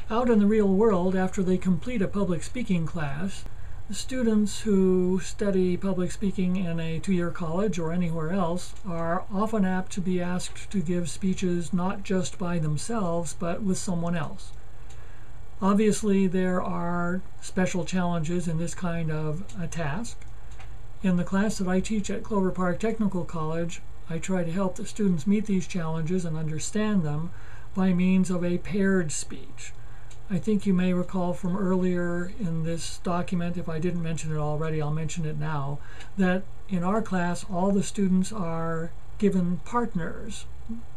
Out in the real world, after they complete a public speaking class, the students who study public speaking in a two-year college or anywhere else are often apt to be asked to give speeches not just by themselves, but with someone else. Obviously, there are special challenges in this kind of a task. In the class that I teach at Clover Park Technical College, I try to help the students meet these challenges and understand them by means of a paired speech. I think you may recall from earlier in this document, if I didn't mention it already, I'll mention it now, that in our class all the students are given partners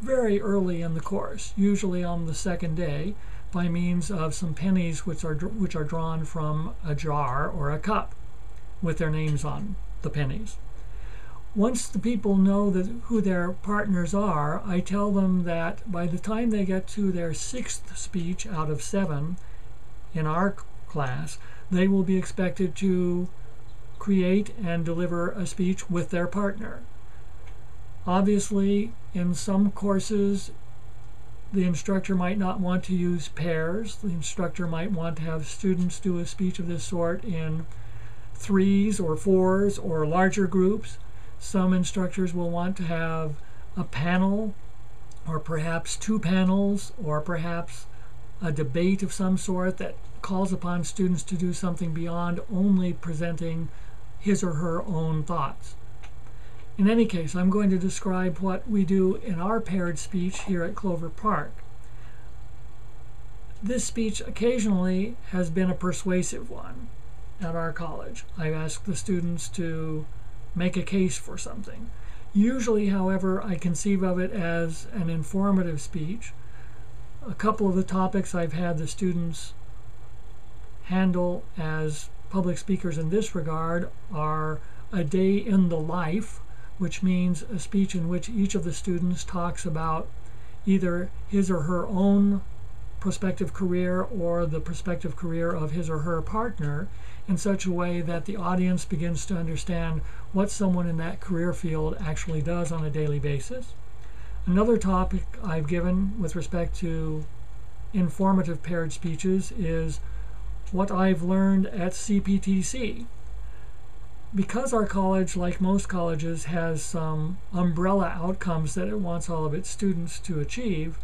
very early in the course, usually on the second day, by means of some pennies which are drawn from a jar or a cup with their names on the pennies. Once the people know who their partners are, I tell them that by the time they get to their 6th speech out of 7 in our class, they will be expected to create and deliver a speech with their partner. Obviously, in some courses, the instructor might not want to use pairs. The instructor might want to have students do a speech of this sort in 3s or 4s or larger groups. Some instructors will want to have a panel, or perhaps 2 panels, or perhaps a debate of some sort that calls upon students to do something beyond only presenting his or her own thoughts. In any case, I'm going to describe what we do in our paired speech here at Clover Park. This speech occasionally has been a persuasive one at our college. I've asked the students to make a case for something. Usually, however, I conceive of it as an informative speech. A couple of the topics I've had the students handle as public speakers in this regard are a day in the life, which means a speech in which each of the students talks about either his or her own prospective career or the prospective career of his or her partner in such a way that the audience begins to understand what someone in that career field actually does on a daily basis. Another topic I've given with respect to informative paired speeches is what I've learned at CPTC. Because our college, like most colleges, has some umbrella outcomes that it wants all of its students to achieve,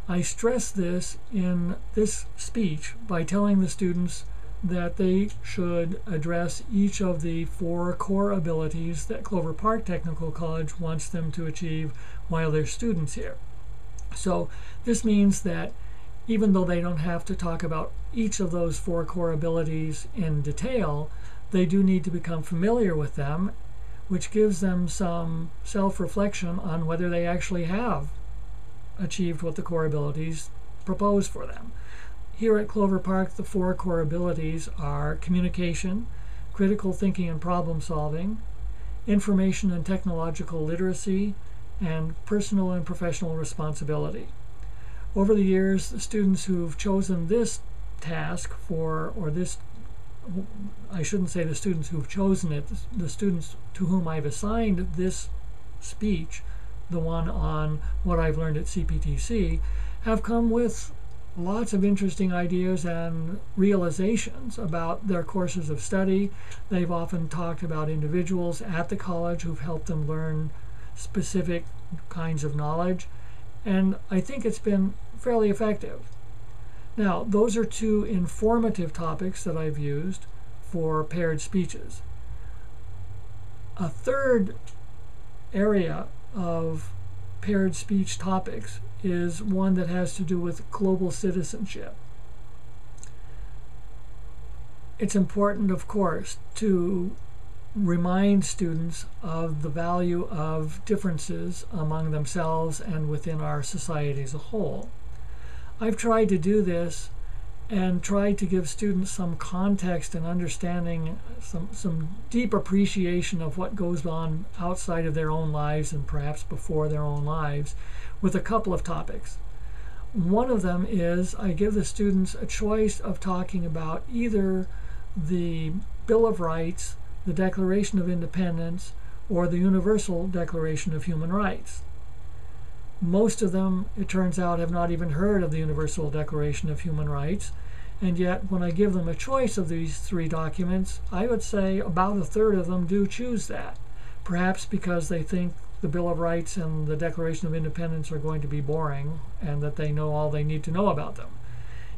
I stress this in this speech by telling the students that they should address each of the 4 core abilities that Clover Park Technical College wants them to achieve while they're students here. So this means that even though they don't have to talk about each of those 4 core abilities in detail, they do need to become familiar with them, which gives them some self-reflection on whether they actually have achieved what the core abilities propose for them. Here at Clover Park, the 4 core abilities are communication, critical thinking and problem solving, information and technological literacy, and personal and professional responsibility. Over the years, the students who've chosen this task I shouldn't say the students who've chosen it, the students to whom I've assigned this speech, the one on what I've learned at CPTC, have come with lots of interesting ideas and realizations about their courses of study. They've often talked about individuals at the college who've helped them learn specific kinds of knowledge, and I think it's been fairly effective. Now, those are 2 informative topics that I've used for paired speeches. A third area of paired speech topics is one that has to do with global citizenship. It's important, of course, to remind students of the value of differences among themselves and within our society as a whole. I've tried to do this and tried to give students some context and understanding, some deep appreciation of what goes on outside of their own lives and perhaps before their own lives with a couple of topics. One of them is I give the students a choice of talking about either the Bill of Rights, the Declaration of Independence, or the Universal Declaration of Human Rights. Most of them, it turns out, have not even heard of the Universal Declaration of Human Rights. And yet, when I give them a choice of these three documents, I would say about a third of them do choose that. Perhaps because they think the Bill of Rights and the Declaration of Independence are going to be boring and that they know all they need to know about them.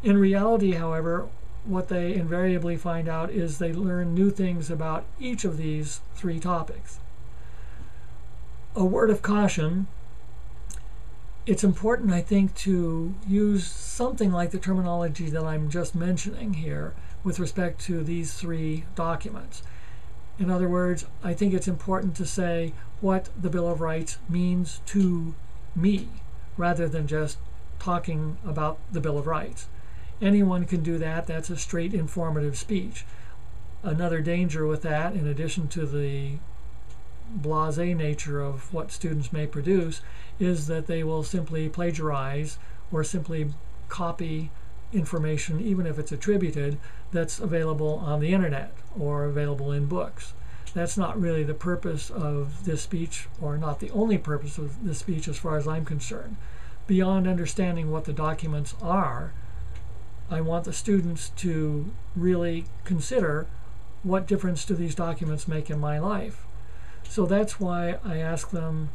In reality, however, what they invariably find out is they learn new things about each of these three topics. A word of caution: it's important, I think, to use something like the terminology that I'm just mentioning here with respect to these three documents. In other words, I think it's important to say what the Bill of Rights means to me, rather than just talking about the Bill of Rights. Anyone can do that. That's a straight informative speech. Another danger with that, in addition to the blasé nature of what students may produce, is that they will simply plagiarize or simply copy information, even if it's attributed, that's available on the internet or available in books. That's not really the purpose of this speech, or not the only purpose of this speech as far as I'm concerned. Beyond understanding what the documents are, I want the students to really consider what difference do these documents make in my life. So that's why I ask them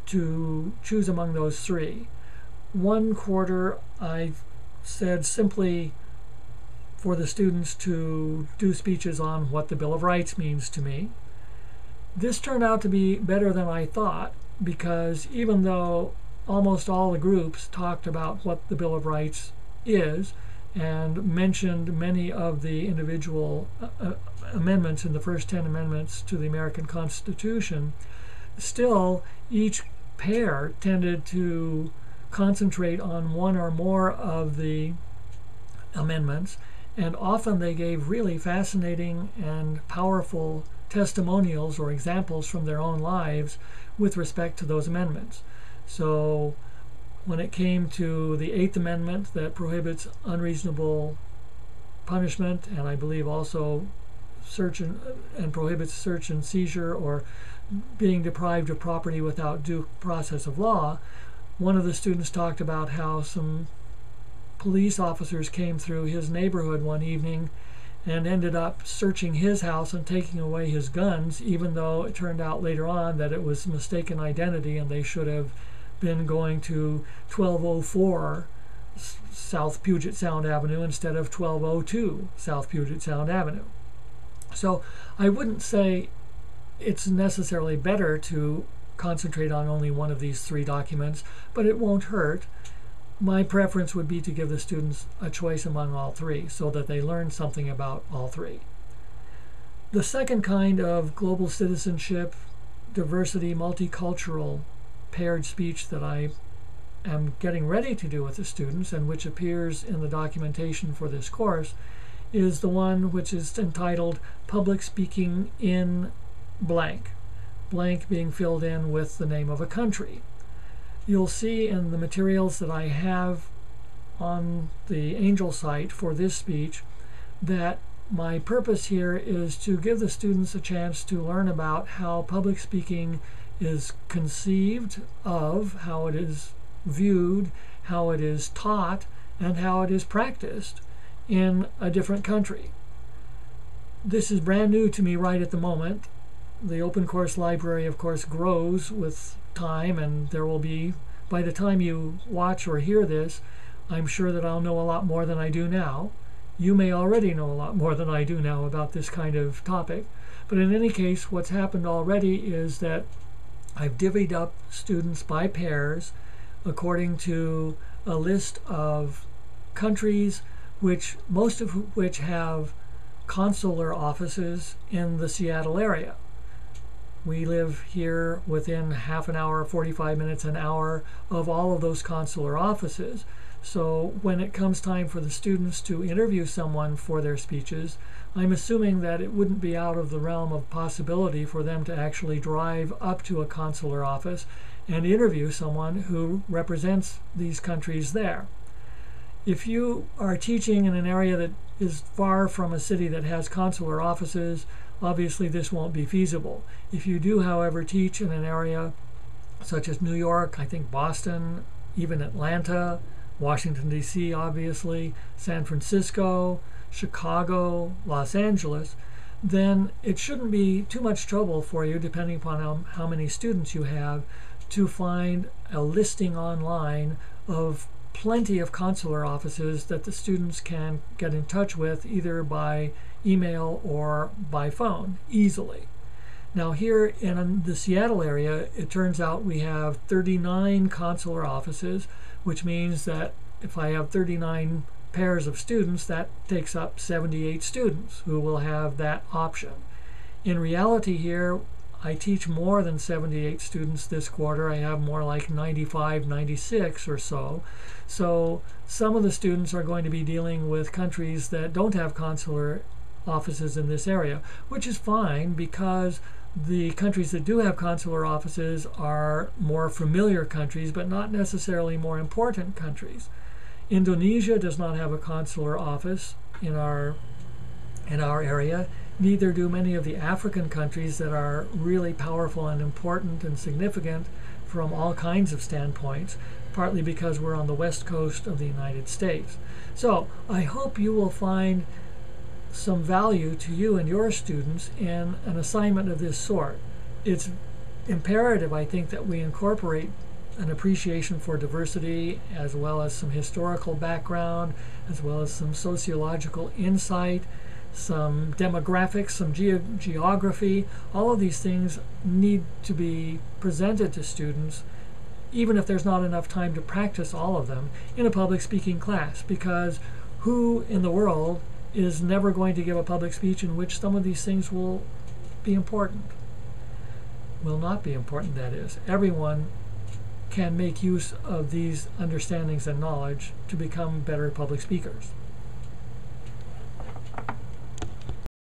to choose among those three. One quarter, I said simply for the students to do speeches on what the Bill of Rights means to me. This turned out to be better than I thought, because even though almost all the groups talked about what the Bill of Rights is and mentioned many of the individual amendments in the first 10 amendments to the American Constitution, still each pair tended to concentrate on one or more of the amendments, and often they gave really fascinating and powerful testimonials or examples from their own lives with respect to those amendments. So when it came to the 8th Amendment that prohibits unreasonable punishment, and I believe also search and prohibits search and seizure or being deprived of property without due process of law, one of the students talked about how some police officers came through his neighborhood one evening and ended up searching his house and taking away his guns, even though it turned out later on that it was mistaken identity and they should have been going to 1204 South Puget Sound Avenue instead of 1202 South Puget Sound Avenue. So I wouldn't say it's necessarily better to concentrate on only one of these three documents, but it won't hurt. My preference would be to give the students a choice among all three so that they learn something about all three. The second kind of global citizenship, diversity, multicultural paired speech that I am getting ready to do with the students, and which appears in the documentation for this course, is the one which is entitled Public Speaking in blank, blank being filled in with the name of a country. You'll see in the materials that I have on the Angel site for this speech that my purpose here is to give the students a chance to learn about how public speaking is conceived of, how it is viewed, how it is taught, and how it is practiced in a different country. This is brand new to me right at the moment. The open course library, of course, grows with time, and there will be, by the time you watch or hear this, I'm sure that I'll know a lot more than I do now. You may already know a lot more than I do now about this kind of topic, but in any case, what's happened already is that I've divvied up students by pairs according to a list of countries which most of which have consular offices in the Seattle area. We live here within half an hour, 45 minutes, an hour of all of those consular offices. So when it comes time for the students to interview someone for their speeches, I'm assuming that it wouldn't be out of the realm of possibility for them to actually drive up to a consular office and interview someone who represents these countries there. If you are teaching in an area that is far from a city that has consular offices, obviously this won't be feasible. If you do, however, teach in an area such as New York, I think Boston, even Atlanta, Washington, D.C., obviously, San Francisco, Chicago, Los Angeles, then it shouldn't be too much trouble for you, depending upon how many students you have, to find a listing online of plenty of consular offices that the students can get in touch with either by email or by phone easily. Now here in the Seattle area, it turns out we have 39 consular offices, which means that if I have 39 pairs of students, that takes up 78 students who will have that option. In reality here, I teach more than 78 students this quarter. I have more like 95, 96 or so. So some of the students are going to be dealing with countries that don't have consular offices in this area, which is fine because the countries that do have consular offices are more familiar countries, but not necessarily more important countries. Indonesia does not have a consular office in our area. Neither do many of the African countries that are really powerful and important and significant from all kinds of standpoints, partly because we're on the west coast of the United States. So I hope you will find some value to you and your students in an assignment of this sort. It's imperative, I think, that we incorporate an appreciation for diversity, as well as some historical background, as well as some sociological insight, some demographics, some geography. All of these things need to be presented to students, even if there's not enough time to practice all of them in a public speaking class, because who in the world is never going to give a public speech in which some of these things will be important? Will not be important, that is. Everyone can make use of these understandings and knowledge to become better public speakers.